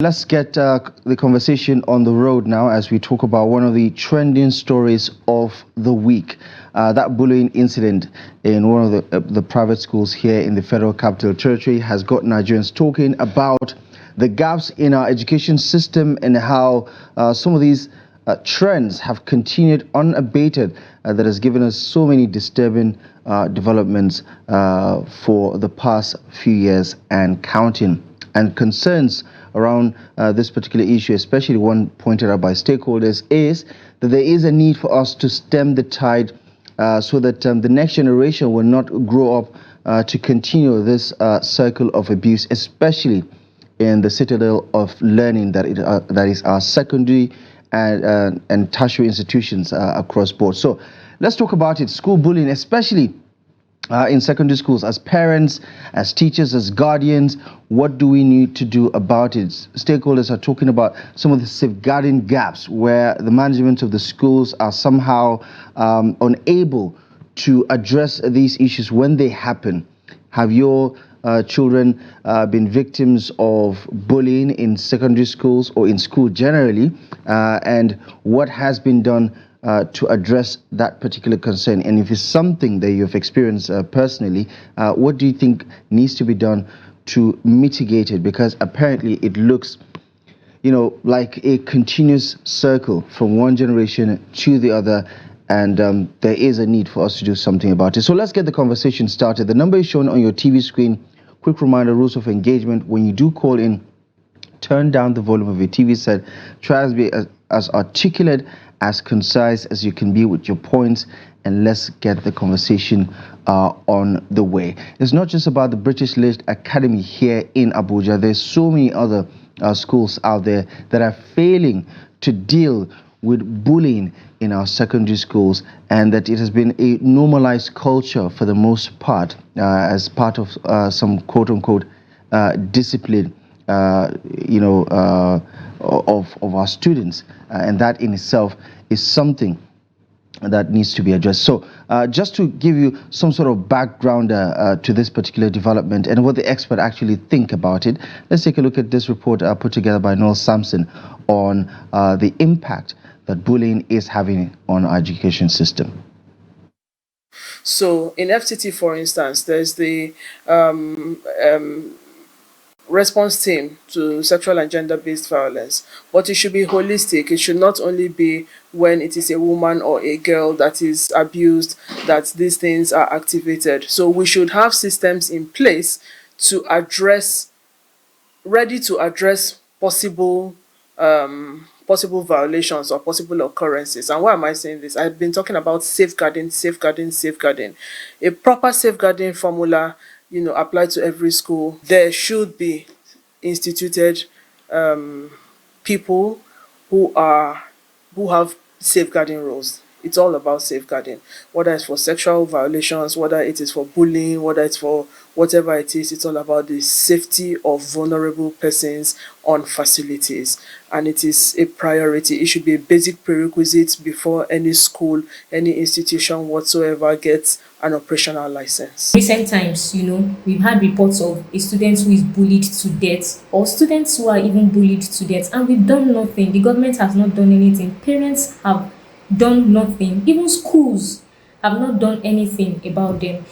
Let's get the conversation on the road now as we talk about one of the trending stories of the week. That bullying incident in one of the private schools here in the Federal Capital Territory has got Nigerians talking about the gaps in our education system and how some of these trends have continued unabated. That has given us so many disturbing developments for the past few years and counting. And concerns around this particular issue, especially one pointed out by stakeholders, is that there is a need for us to stem the tide so that the next generation will not grow up to continue this circle of abuse, especially in the citadel of learning that is our secondary and tertiary institutions across board. So let's talk about it. School bullying, especially in secondary schools. As parents, as teachers, as guardians, what do we need to do about it? Stakeholders are talking about some of the safeguarding gaps where the management of the schools are somehow unable to address these issues when they happen. Have your children been victims of bullying in secondary schools or in school generally? And what has been done to address that particular concern? And if it's something that you've experienced personally, what do you think needs to be done to mitigate it? Because apparently it looks, like a continuous circle from one generation to the other, and there is a need for us to do something about it. So let's get the conversation started. The number is shown on your TV screen. Quick reminder, rules of engagement. When you do call in, turn down the volume of your TV set. Try to be as articulate, as concise as you can be with your points, and let's get the conversation on the way. It's not just about the British Lit Academy here in Abuja. There's so many other schools out there that are failing to deal with bullying in our secondary schools, and that it has been a normalized culture for the most part as part of some quote-unquote discipline of our students, and that in itself is something that needs to be addressed. So just to give you some sort of background to this particular development and what the expert actually think about it, let's take a look at this report put together by Noel Sampson on the impact that bullying is having on our education system. So in FTT, for instance, there's the response team to sexual and gender-based violence, but it should be holistic. It should not only be when it is a woman or a girl that is abused that these things are activated. So we should have systems in place to address possible violations or possible occurrences. And why am I saying this? I've been talking about safeguarding. A proper safeguarding formula, applied to every school. There should be instituted people who have safeguarding roles. It's all about safeguarding, whether it's for sexual violations, whether it is for bullying, whether it's for whatever it is. It's all about the safety of vulnerable persons on facilities, and it is a priority. It should be a basic prerequisite before any school, any institution whatsoever gets an operational license. Recent times, we've had reports of a student who is bullied to death, or students who are even bullied to death, and we've done nothing. The government has not done anything. Parents have done nothing. Even schools have not done anything about them.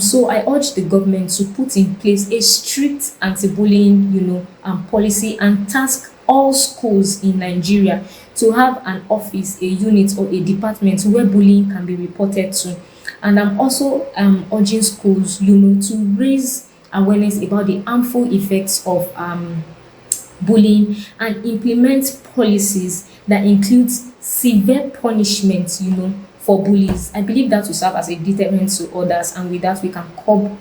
So I urge the government to put in place a strict anti-bullying, policy, and task all schools in Nigeria to have an office, a unit, or a department where bullying can be reported to. And I'm also urging schools, to raise awareness about the harmful effects of bullying and implement policies that include severe punishments, for bullies. I believe that will serve as a deterrent to others, and with that we can curb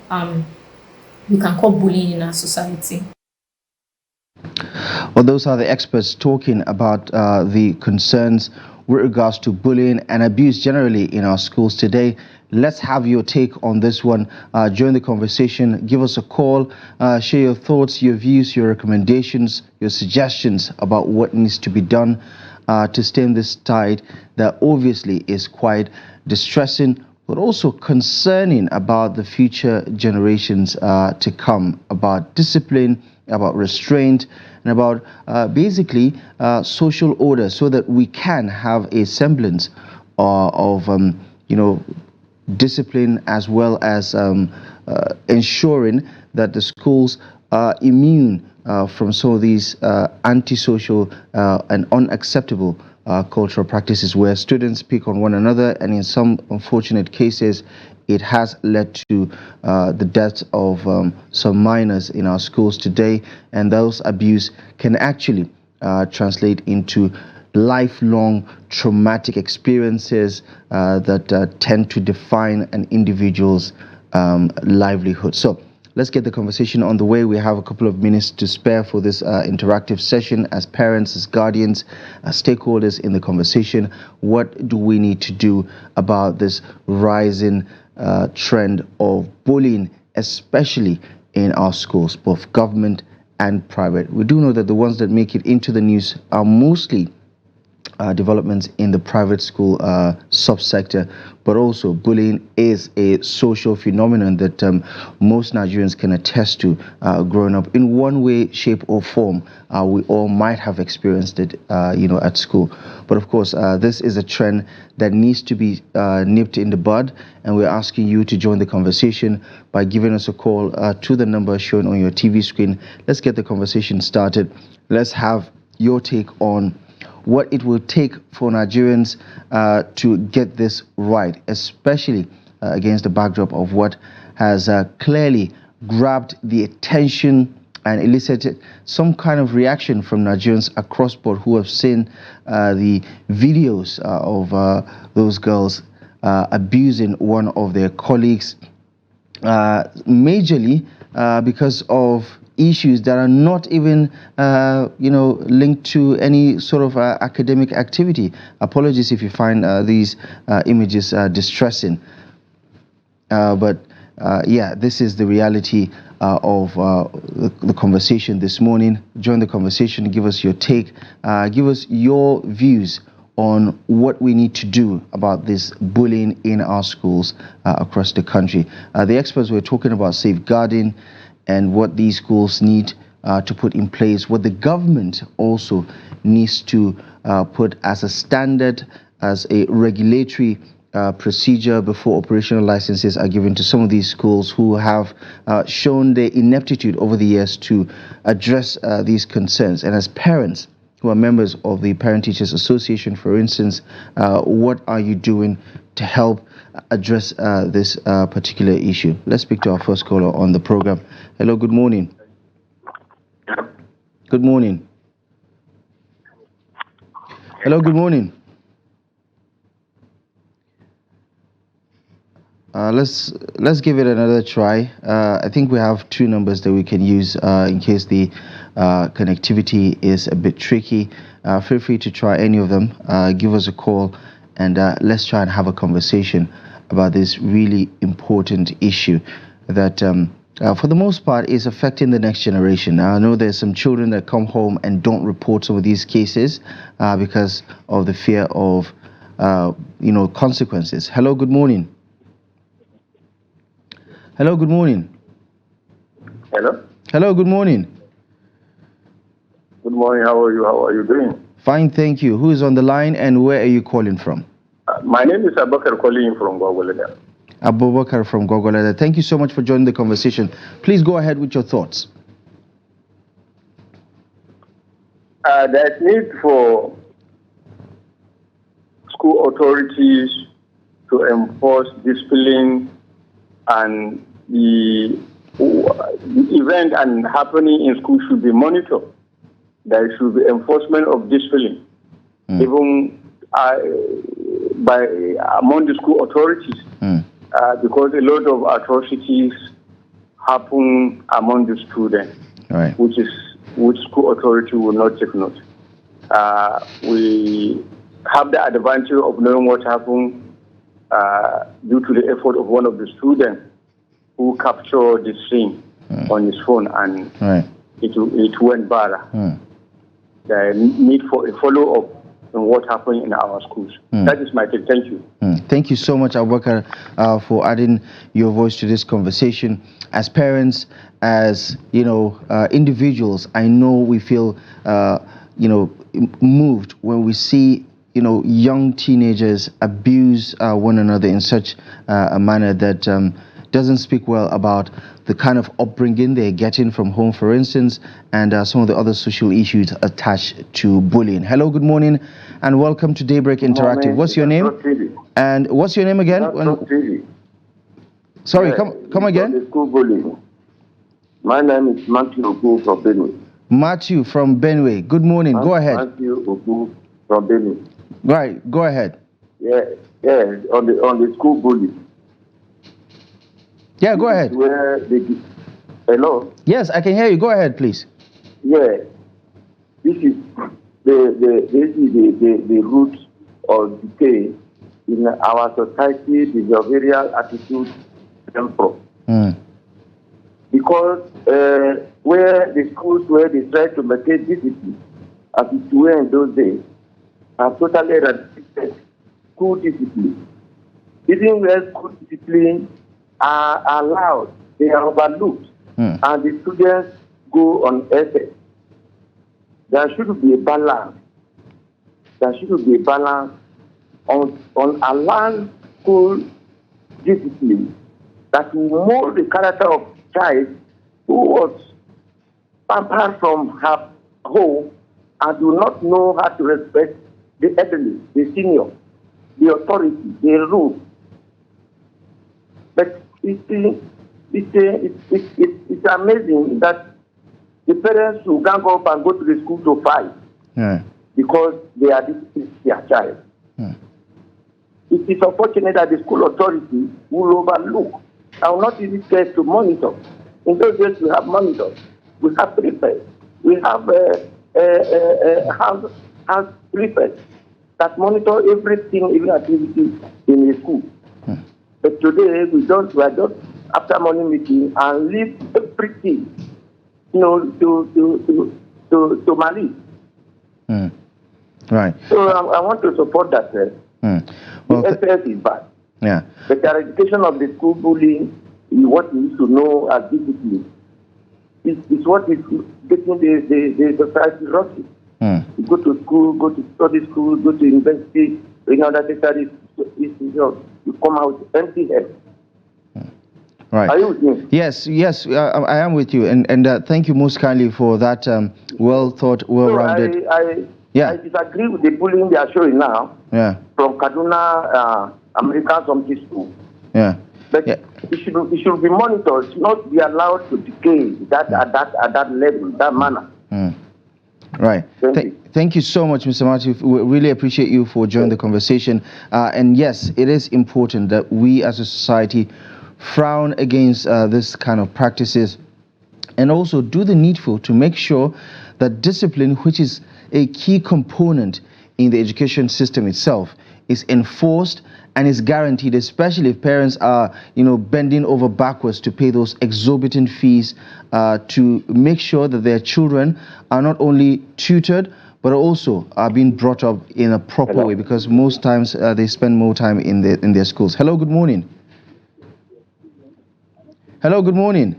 bullying in our society. Well, those are the experts talking about the concerns with regards to bullying and abuse generally in our schools today. Let's have your take on this one. Join the conversation. Give us a call. Share your thoughts, your views, your recommendations, your suggestions about what needs to be done to stem this tide that obviously is quite distressing, but also concerning about the future generations to come, about discipline, about restraint, and about basically social order, so that we can have a semblance of discipline, as well as ensuring that the schools are immune from some of these antisocial and unacceptable cultural practices where students pick on one another, and in some unfortunate cases it has led to the deaths of some minors in our schools today, and those abuse can actually translate into lifelong traumatic experiences that tend to define an individual's livelihood. So let's get the conversation on the way. We have a couple of minutes to spare for this interactive session. As parents, as guardians, as stakeholders in the conversation, what do we need to do about this rising trend of bullying, especially in our schools, both government and private? We do know that the ones that make it into the news are mostly developments in the private school subsector, but also bullying is a social phenomenon that most Nigerians can attest to growing up in one way, shape, or form. We all might have experienced it, at school. But of course, this is a trend that needs to be nipped in the bud, and we're asking you to join the conversation by giving us a call to the number shown on your TV screen. Let's get the conversation started. Let's have your take on what it will take for Nigerians to get this right, especially against the backdrop of what has clearly grabbed the attention and elicited some kind of reaction from Nigerians across board who have seen the videos of those girls abusing one of their colleagues, majorly because of issues that are not even linked to any sort of academic activity. Apologies if you find these images distressing, but this is the reality of the conversation this morning. Join the conversation, give us your take, give us your views on what we need to do about this bullying in our schools across the country. The experts were talking about safeguarding and what these schools need to put in place, what the government also needs to put as a standard, as a regulatory procedure before operational licenses are given to some of these schools who have shown their ineptitude over the years to address these concerns. And as parents who are members of the Parent Teachers Association, for instance, what are you doing to help address this particular issue? Let's speak to our first caller on the program. Hello, good morning. Good morning. Hello, good morning. Let's give it another try. I think we have two numbers that we can use in case the connectivity is a bit tricky. Feel free to try any of them. Give us a call, and let's try and have a conversation about this really important issue that for the most part is affecting the next generation. Now, I know there's some children that come home and don't report some of these cases because of the fear of consequences. Hello, good morning. Hello, good morning. Hello. Hello, good morning. Good morning. How are you? How are you doing? Fine, thank you. Who is on the line and where are you calling from? My name is Abubakar calling from Gwagwalada. Abubakar from Gwagwalada. Thank you so much for joining the conversation. Please go ahead with your thoughts. There's need for school authorities to enforce discipline, and the event and happening in school should be monitored. There should be enforcement of discipline, even by among the school authorities, because a lot of atrocities happen among the students, right, which school authority will not take note. We have the advantage of knowing what happened due to the effort of one of the students who captured the scene on his phone, and it went viral. The need for a follow-up in what happened in our schools. That is my take. Thank you. Thank you so much, Abubakar, for adding your voice to this conversation. As parents, as individuals, I know we feel moved when we see young teenagers abuse one another in such a manner that doesn't speak well about the kind of upbringing they're getting from home, for instance, and some of the other social issues attached to bullying. Hello, good morning, and welcome to Daybreak Interactive. What's your name? And what's your name again? Sorry, come again. School bullying. My name is Matthew Ogu from Benue. Matthew from Benue. Good morning. Go ahead. Matthew Ogu from Benue. Right. Go ahead. Yeah. On the school bullying. Yeah, go ahead. Hello? Yes, I can hear you. Go ahead, please. Yeah. This is the root of decay in our society, the behavioral attitude stem from. Because where the schools where they try to maintain discipline, as it were in those days, have totally eradicated school discipline. Even where school discipline are allowed, they are overlooked, and the students go on essay. There should be a balance. There should be a balance on allowing school discipline that will mold the character of child who was pampered from her home and do not know how to respect the elderly, the senior, the authority, the rule. But it's amazing that the parents will gang up and go to the school to fight because they are disciplining their child. It is unfortunate that the school authority will overlook and will not even care to monitor. In those days, we have monitors, we have prefects, we have house prefects that monitor everything, every activity in a school. But today, we are just after morning meeting and leave everything, to Mali. Right. So I want to support that. Well, the SS is bad. Yeah. But the eradication of the school bullying is what we need to know as discipline. It's what is getting the society rotten. You go to school, go to study school, go to university, that study, you come out empty head. Right. Are you with me? Yes, I am with you, and thank you most kindly for that well thought, well-rounded. I disagree with the bullying they are showing now. Yeah. From Kaduna American Something School. Yeah. But it should be monitored. It should not be allowed to decay at that level, that manner. Right. Thank you so much, Mr. Matthew. We really appreciate you for joining the conversation. And yes, it is important that we as a society frown against this kind of practices and also do the needful to make sure that discipline, which is a key component in the education system itself, is enforced and is guaranteed, especially if parents are, bending over backwards to pay those exorbitant fees to make sure that their children are not only tutored, but also are being brought up in a proper way, because most times they spend more time in their schools. Hello, good morning. Hello, good morning.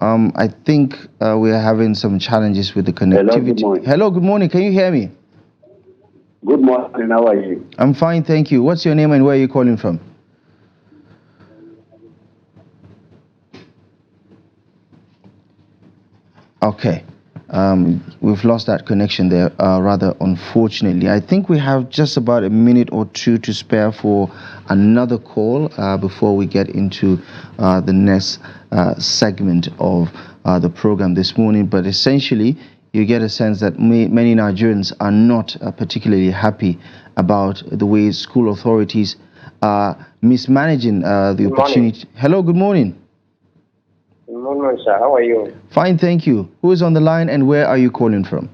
I think we are having some challenges with the connectivity. Hello, good morning. Can you hear me? Good morning. How are you? I'm fine, thank you. What's your name and where are you calling from? Okay. We've lost that connection there, rather unfortunately. I think we have just about a minute or two to spare for another call before we get into the next segment of the program this morning. But essentially, you get a sense that many Nigerians are not particularly happy about the way school authorities are mismanaging the opportunity. Hello, good morning. Good morning, sir. How are you? Fine, thank you. Who is on the line and where are you calling from?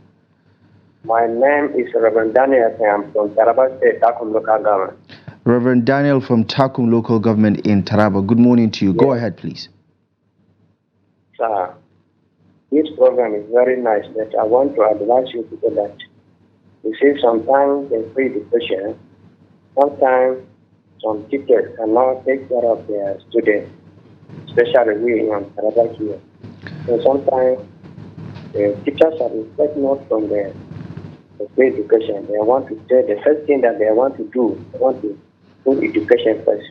My name is Reverend Daniel. I'm from Taraba State, Takum Local Government. Reverend Daniel from Takum Local Government in Taraba. Good morning to you. Yes. Go ahead, please. Sir, this program is very nice, but I want to advise you people that you see sometimes they free education, sometimes some teachers cannot take care of their students, especially we in Taraba here. So sometimes the teachers are expecting not from the free education. They want to tell the first thing that they want to do, they want to put education first,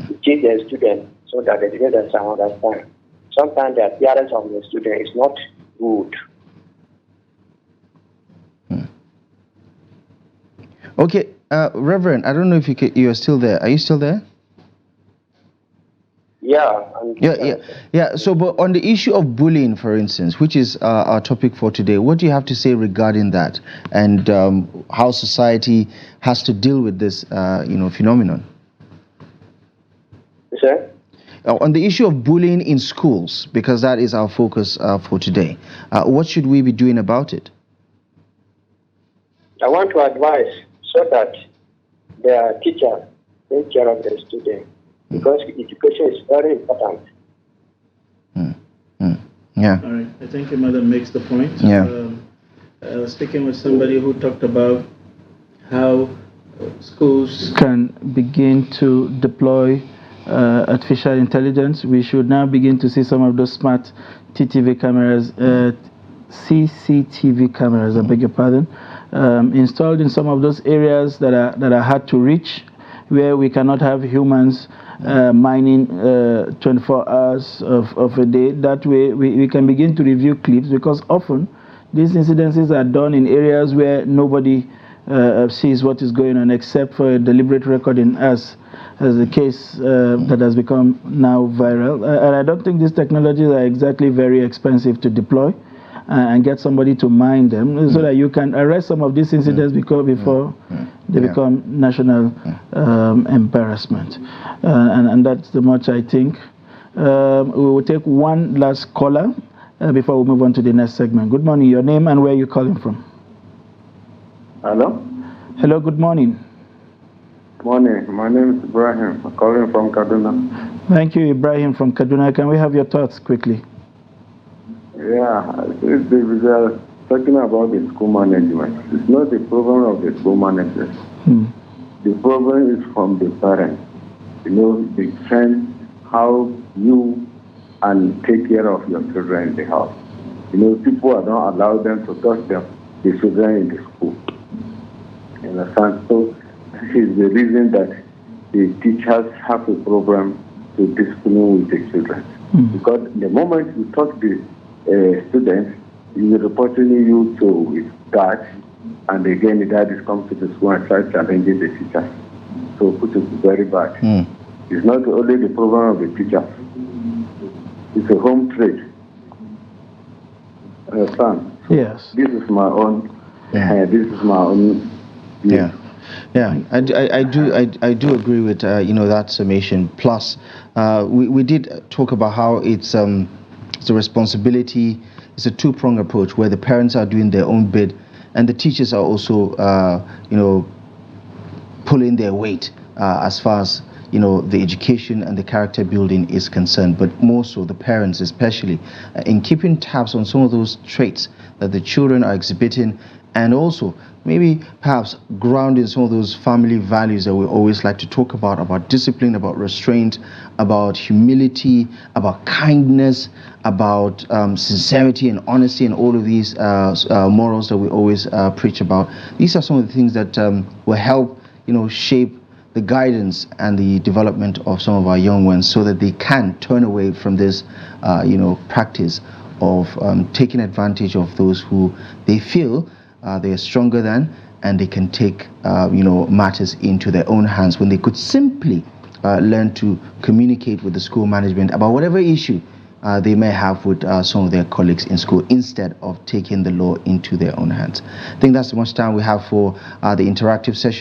to teach their students so that the students understand. Sometimes the appearance of the student is not good. Okay, Reverend, I don't know if you are still there. Are you still there? Yeah. Yeah. So, but on the issue of bullying, for instance, which is our topic for today, what do you have to say regarding that, and how society has to deal with this, phenomenon? Sir? On the issue of bullying in schools, because that is our focus for today, what should we be doing about it? I want to advise so that the teacher take care of the student, because education is very important. Yeah. All right. I think your mother makes the point. Yeah. I was speaking with somebody who talked about how schools can begin to deploy artificial intelligence. We should now begin to see some of those smart CCTV cameras, I beg your pardon, installed in some of those areas that are hard to reach, where we cannot have humans mining 24 hours of a day. That way we can begin to review clips, because often these incidences are done in areas where nobody sees what is going on except for a deliberate recording, as the case that has become now viral. And I don't think these technologies are exactly very expensive to deploy and get somebody to mine them, so that you can arrest some of these incidents before they become national embarrassment. And that's the much I think. We will take one last caller before we move on to the next segment. Good morning. Your name and where you're calling from? Hello? Hello, good morning. Morning. My name is Ibrahim. I'm calling from Kaduna. Thank you, Ibrahim from Kaduna. Can we have your thoughts quickly? Yeah, we are talking about the school management. It's not the problem of the school managers. The problem is from the parents. They train how you and take care of your children in the house. People are not allow them to touch the children in the school. You understand? So this is the reason that the teachers have a problem to discipline with the children. Because the moment you touch the students, you will reporting you to his dad, and again the dad is come to the school and try challenging the teachers. So which is very bad. It's not only the problem of the teachers. It's a home trade. Understand? So yes. This is my own. This is my own. Yeah. Yeah, I do agree with that summation. Plus, we did talk about how it's a responsibility. It's a two-pronged approach where the parents are doing their own bit, and the teachers are also pulling their weight as far as the education and the character building is concerned. But more so the parents, especially in keeping tabs on some of those traits that the children are exhibiting, and also maybe perhaps grounding some of those family values that we always like to talk about discipline, about restraint, about humility, about kindness, about sincerity and honesty, and all of these morals that we always preach about. These are some of the things that will help shape the guidance and the development of some of our young ones, so that they can turn away from this practice of taking advantage of those who they feel they are stronger than, and they can take matters into their own hands, when they could simply learn to communicate with the school management about whatever issue they may have with some of their colleagues in school, instead of taking the law into their own hands. I think that's the much time we have for the interactive session.